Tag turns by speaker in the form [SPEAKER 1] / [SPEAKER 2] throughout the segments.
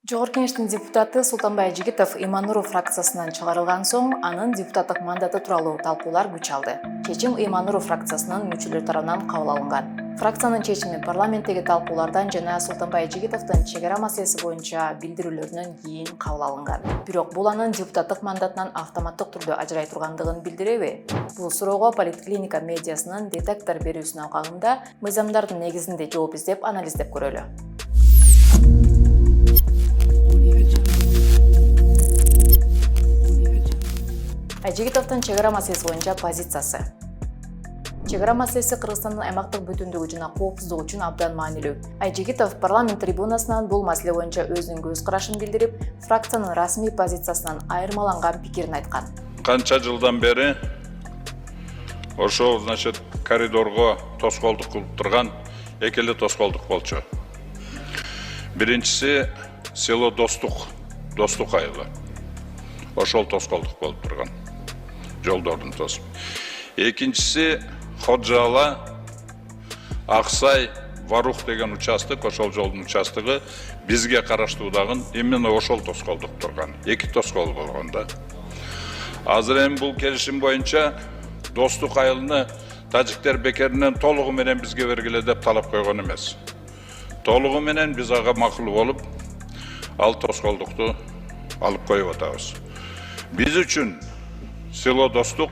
[SPEAKER 1] Жогорку Кеңештин депутаты Султанбай Айжигитов Имануров фракциясынан чыгарылган соң анын депутаттык мандаты тууралуу талкуулар күч алды. Чечим Имануров фракциясынын мүчөлөрү тарабынан кабыл алынган. Фракциянын чечими парламенттеги талкуулардан жана Султанбай Айжигитовдун чек ара маселеси боюнча билдирүүлөрүнөн кийин кабыл алынган. Бирок бул анын депутаттык мандатынан автоматтык түрдө ажырай тургандыгын билдиреби? Бул суроого Политклиника медиасынын детектор берүүсүнүн алкагында мыйзамдардын негизинде жооп издеп анализдеп көрөлү. Айжигитовдун чек ара маселеси боюнча позициясы. Чек ара маселеси Кыргызстандын аймактык бүтүндүгү жана коопсуздугу үчүн абдан маанилүү. Айжигитов парламент трибунасынан бул маселе боюнча өзүнүн көз карашын билдирип, фракциянын расмий позициясынан айырмаланган пикирин айткан.
[SPEAKER 2] Канча жылдан бери ошол коридорго тоскоолдук кылып турган эки эле тоскоолдук болчу. Биринчиси село Достук айылы. Ошол тоскоолдук болуп турган. Жолдордун тосуп. Экинчиси Ходжала, Аксай, Варух деген участок, ошол жолдун участогу бизге караштуудагы именно ошол тоскоолдук турган. Эки тоскоол болгон да. Азыр эми бул келишим боюнча Достук айылыны тажиктер бекеринен толугу менен бизге бергиле деп талап койгон эмес. Толугу менен биз ага макул болуп, ал тоскоолдукту алып коюп атабыз. Биз үчүн село Достук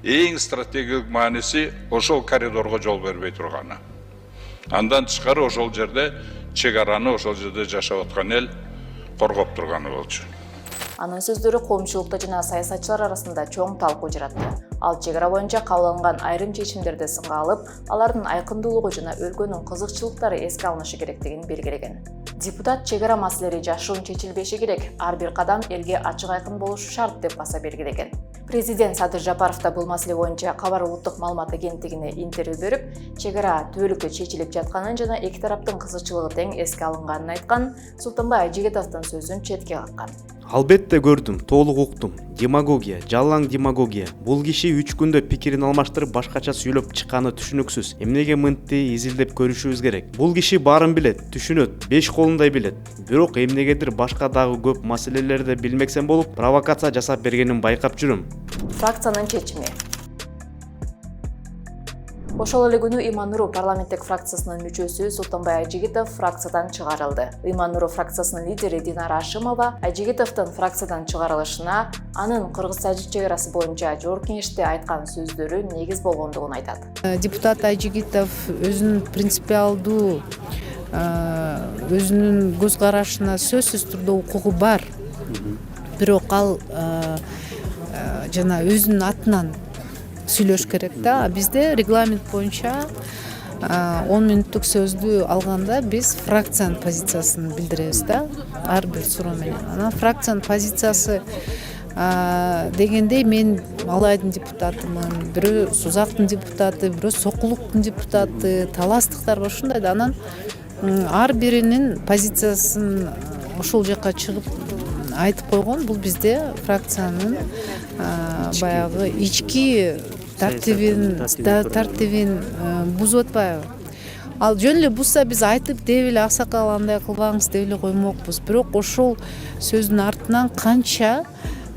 [SPEAKER 2] эң стратегиялык мааниси ошол коридорго жол бербей турганы. Андан тышкары ошол жерде чек араны, ошол жерде жашап аткан эл коргоп турганы болчу.
[SPEAKER 1] Анын сөздөрү коомчулукта жана саясатчылар арасында чоң талкуу жаратты. Ал чек ара боюнча кабыл алынган айрым чечимдерди сынга алып, алардын айкындуулугу жана өлкөнүн кызыкчылыктары эске алынышы керектигин белгилеген. Депутат чек ара маселелери жашыруун чечилбеши керек, ар бир кадам элге ачык айкын болушу шарт деп баса белгилеген. Президент Садыр Жапаров да бул маселе боюнча Кабар улуттук маалымат агенттигине интервью берип, чек ара түбөлүккө чечилип жатканын жана эки тараптын кызыкчылыгы тең эске алынганын айткан. Султанбай Айжигитовдун сөзүн четке каккан.
[SPEAKER 3] Албетте көрдүм, толук уктум. Демагогия, жалаң демагогия. Бул киши 3 күндө пикирин алмаштырып башкача сүйлөп чыкканы түшүнүксүз. Эмнеге мынтти изилдеп көрүшүбүз керек. Бул киши баарын билет, түшүнөт, 5 колундай билет. Бирок эмнегедир башка дагы көп маселелерди билмексен болуп, провокация жасап бергенин байкап жүрөм.
[SPEAKER 1] Фракциянын чечими. Ошол эле күнү Имануров парламенттик фракциясынын мүчөсү Султанбай Айжигитов фракциядан чыгарылды. Имануров фракциясынын лидери Динара Ашимова Айжигитовдун фракциядан чыгарылышына анын Кыргыз-Тажик чек арасы боюнча Жогорку Кеңеште айткан сөздөрү негиз болгондугун айтат.
[SPEAKER 4] Депутат Айжигитов өзүнүн принципиалдуу өзүнүн көз карашына сөзсүз түрдө укугу бар. Бирок ал жана өзүнүн атынан сүйлөш керек да. Бизде регламент боюнча 10 мүнөттүк сөздү алганда биз фракциянын позициясын билдиребиз да. Ар бир суроо менен. Анан фракциянын позициясы дегенде мен Алайдын депутатымын, бирөө Сузактын депутаты, бирөө Сокулуктун депутаты, таластыктар бар ушундай да. Анан ар биринин позициясын ошол жака чыгып айтып койгон. Бул бизде фракциянын баягы ички тартибин бузуп атпайбы? Ал жөн эле бузса биз айтып деп эле аксакал андай кылбаңыз деп эле коймокпуз. Бирок ошол сөздүн артынан канча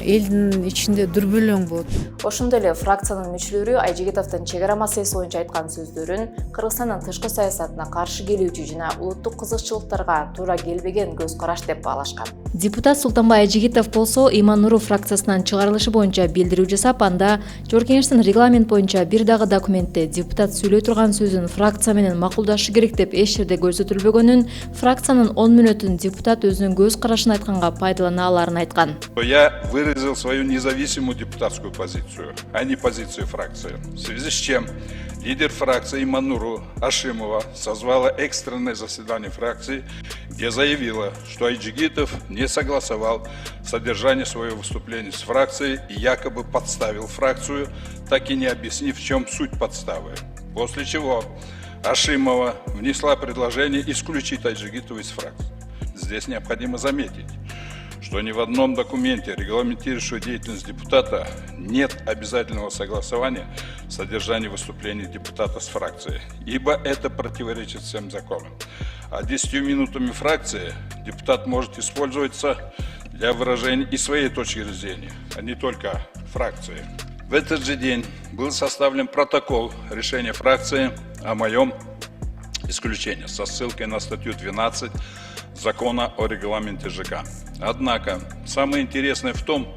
[SPEAKER 4] элдин ичинде дүрбөлөң болот.
[SPEAKER 1] Ошондой эле фракциянын мүчөлөрү Айжигитовдун чек ара маселеси боюнча айткан сөздөрүн Кыргызстандын тышкы саясатына каршы келүүчү жана улуттук кызыкчылыктарга туура келбеген көз караш деп баалашкан. Депутат Султанбай Айжигитов болсо Имануров фракциясынан чыгарылышы боюнча билдирүү жасап, анда Жогорку Кеңештин регламент боюнча бир дагы документте депутат сүйлөй турган сөзүн фракция менен макулдашы керек деп эч жерде көрсөтүлбөгөнүн, фракциянын 10 мүнөтүн депутат өзүнүн көз карашын айтканга пайдалана аларын айткан.
[SPEAKER 2] Я выразил свою независимую депутатскую позицию, а не позицию фракции. В связи с чем лидер фракции Имануру Ашимова созвала экстренное заседание фракции, где заявила, что Айжигитов не согласовал содержание своего выступления с фракцией и якобы подставил фракцию, так и не объяснив, в чем суть подставы. После чего Ашимова внесла предложение исключить Айжигитова из фракции. Здесь необходимо заметить, что ни в одном документе, регламентирующего деятельность депутата, нет обязательного согласования содержания выступления депутата с фракцией, ибо это противоречит всем законам. а 10 минутами фракции депутат может использоваться для выражения и своей точки зрения, а не только фракции. В этот же день был составлен протокол решения фракции о моем исключении со ссылкой на статью 12 Закона о регламенте ЖК. Однако, самое интересное в том,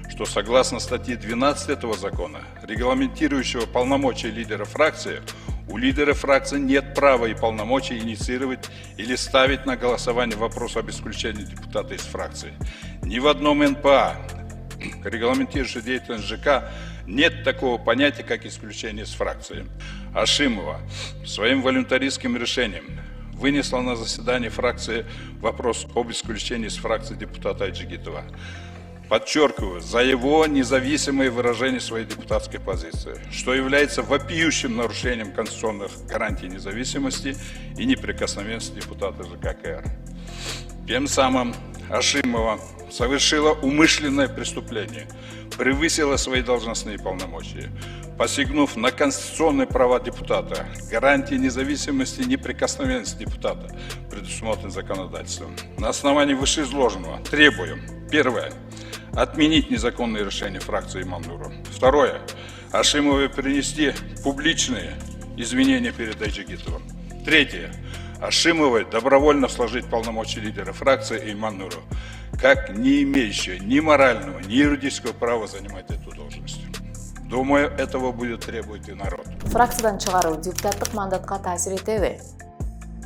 [SPEAKER 2] что согласно статье 12 этого закона, регламентирующего полномочия лидера фракции, у лидера фракции нет права и полномочий инициировать или ставить на голосование вопрос об исключении депутата из фракции. Ни в одном НПА, регламентирующей деятельность ЖК, нет такого понятия, как исключение из фракции. Ашимова своим волюнтаристским решением вынесла на заседании фракции вопрос об исключении из фракции депутата Айджигитова. Подчеркиваю, за его независимое выражение своей депутатской позиции, что является вопиющим нарушением конституционных гарантий независимости и неприкосновенности депутата ЖК-КР. Тем самым Ашимова совершила умышленное преступление, превысила свои должностные полномочия, посягнув на конституционные права депутата, гарантии независимости и неприкосновенности депутата, предусмотренные законодательством. На основании вышеизложенного требуем: первое – отменить незаконные решения фракции Иманнуру. Второе – Ашимовой принести публичные извинения перед Айджигитовым. Третье – Ашимовой добровольно сложить полномочия лидера фракции Иманнуру, как не имеющего ни морального, ни юридического права занимать эту должность. Думаю, этого будет требовать и народ.
[SPEAKER 1] Фракциядан чыгаруу депутаттык мандатка таасир этеби?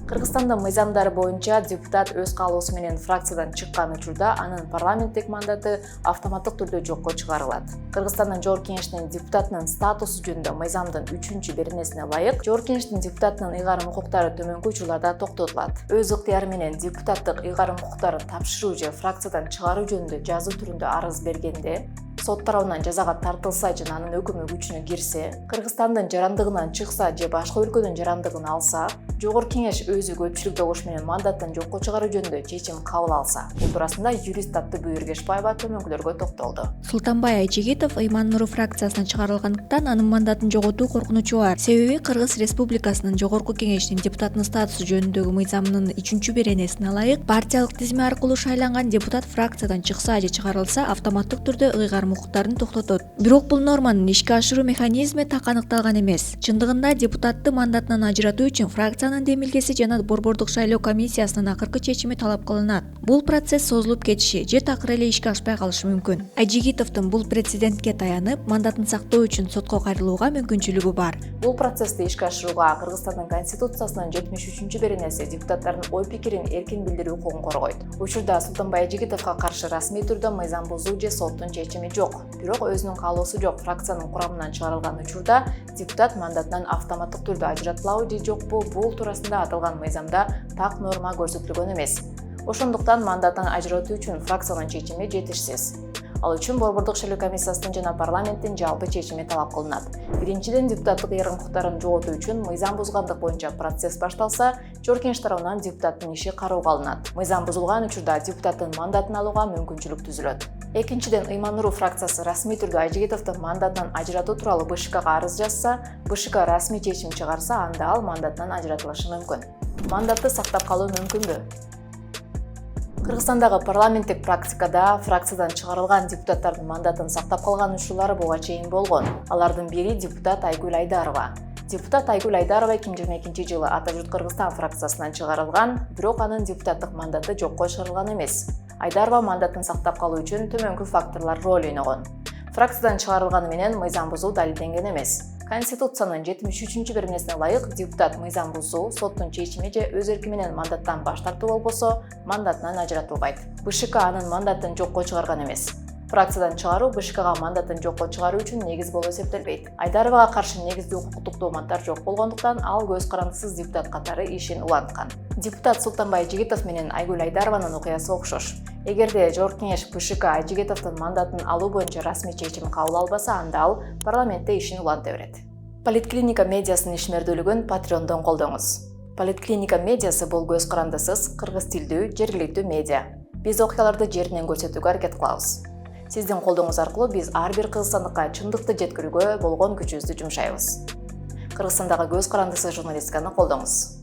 [SPEAKER 1] Кыргызстандын мыйзамдары боюнча депутат өз каалоосу менен фракциядан чыккан учурда анын парламенттик мандаты автоматтык түрдө жокко чыгарылат. Кыргызстандын Жогорку Кеңешинин депутатынын статусу жөнүндө мыйзамдын 3-беренесине ылайык, Жогорку Кеңештин депутатынын ыйгарым укуктары төмөнкү учурларда токтотулат. Өз ыктыяры менен депутаттык ыйгарым укуктарын тапшыруу же фракциядан чыгаруу жөнүндө жазуу түрүндө арыз бергенде, сот тарабынан жазага тартылса жана анын өкүмү күчүнө кирсе, Кыргызстандын жарандыгынан чыкса же башка өлкөнүн жарандыгын алса, Жогорку Кеңеш өзү көпчүлүк добуш менен мандаттан жокко чыгаруу жөнүндө чечим кабыл алса. Бул туурасында юрист Аттыбүй Эргешбаева төмөнкүлөргө токтолду.
[SPEAKER 5] Султанбай Айжигитов Иманнуру фракциясынан чыгарылгандыктан анын мандатын жоготуу коркунучу бар. Себеби Кыргыз Республикасынын Жогорку Кеңешинин депутатынын статусу жөнүндөгү мыйзамынын 3-беренесине ылайык, партиялык тизме аркылуу шайланган депутат фракциядан чыкса же чыгарылса, автоматтык түрдө ыйгарым укуктарын токтотот. Бирок бул норманын ишке ашыруу механизми так аныкталган эмес. Чындыгында депутатты мандатынан ажыратуу үчүн фракциянын демилгеси жана борбордук шайлоо комиссиясынын акыркы чечими талап кылынат. Бул процесс созулуп кетиши же такыр эле ишке ашпай калышы мүмкүн. Айжигитовдун бул прецедентке таянып, мандатын сактоо үчүн сотко кайрылууга мүмкүнчүлүгү бар.
[SPEAKER 1] Бул процессти ишке ашырууга Кыргызстандын Конституциясынын 73-беренеси депутаттардын ой пикирин эркин билдирүү укугун коргойт. Учурда Султанбай Айжигитовго каршы расмий түрдө мыйзам бузуу же соттун чечими жок. Бирок өзүнүн каалоосу жок фракциянын курамынан чыгарылган учурда депутат мандатынан автоматтык түрдө ажыратылабы же жокпу, бул туурасында аталган мыйзамда так норма көрсөтүлгөн эмес. Ошондуктан мандаттан ажыратуу үчүн фракциянын чечими жетишсиз. Ал үчүн борбордук шайлоо комиссиясынын жана парламенттин жалпы чечими талап кылынат. Биринчиден, депутаттык ыйгарым укуктарын жоготуу үчүн мыйзам бузгандык боюнча процесс башталса, Жогорку Кеңеш тарабынан депутаттын иши кароого алынат. Мыйзам бузулган учурда депутаттын мандатын алууга мүмкүнчүлүк түзүлөт. Экинчиден, Иманнуру фракциясы расмий түрдө Айжигитовду мандатынан ажыратуу тууралуу БШКга арыз жазса, БШК расмий чечим чыгарса, анда ал мандатынан ажыратылышы мүмкүн. Мандатты сактап калуу мүмкүнбү? Кыргызстандагы парламенттик практикада фракциядан чыгарылган депутаттардын мандатын сактап калган учурлары буга чейин болгон. Алардын бири депутат Айгүл Айдарова. Депутат Айгүл Айдарова 2022-жылы Ата журт Кыргызстан фракциясынан чыгарылган, бирок анын депутаттык мандаты жокко чыгарылган эмес. Айдарова мандатын сактап калуу үчүн төмөнкү факторлор роль ойногон. Фракциядан чыгарылганы менен мыйзам бузуу далилденген эмес. Конституциянын 73-беренесине ылайык депутат мыйзам бузуу, соттун чечими же өз эрки менен мандаттан баш тартуу болбосо, мандатынан ажыратылбайт. БШК анын мандатын жокко чыгарган эмес. Фракциядан чыгаруу БШКга мандатын жокко чыгаруу үчүн негиз болуп эсептелбейт. Айдаровага каршы негиздүү укуктук дооматтар жок болгондуктан ал көз карандысыз депутат катары ишин уланткан. Депутат Султанбай Айжигитов менен Айгүл Айдарованын окуясы окшош. Эгерде Жогорку Кеңеш БШК Айжигитовдун мандатын алуу боюнча расмий чечим кабыл албаса, анда ал парламентте ишин уланта берет. Политклиника медиасынын ишмердүүлүгүн Patreon'дон колдоңуз. Политклиника медиасы бул көз карандысыз, кыргыз тилдүү, жергиликтүү медиа. Биз окуяларды жеринен көрсөтүүгө аракет кылабыз. Сиздин колдооңуз аркылуу биз ар бир кыргызстандыкка чындыкты жеткирүүгө болгон күчүбүздү жумшайбыз. Кыргызстандагы көз карандысыз журналистиканы колдоңуз.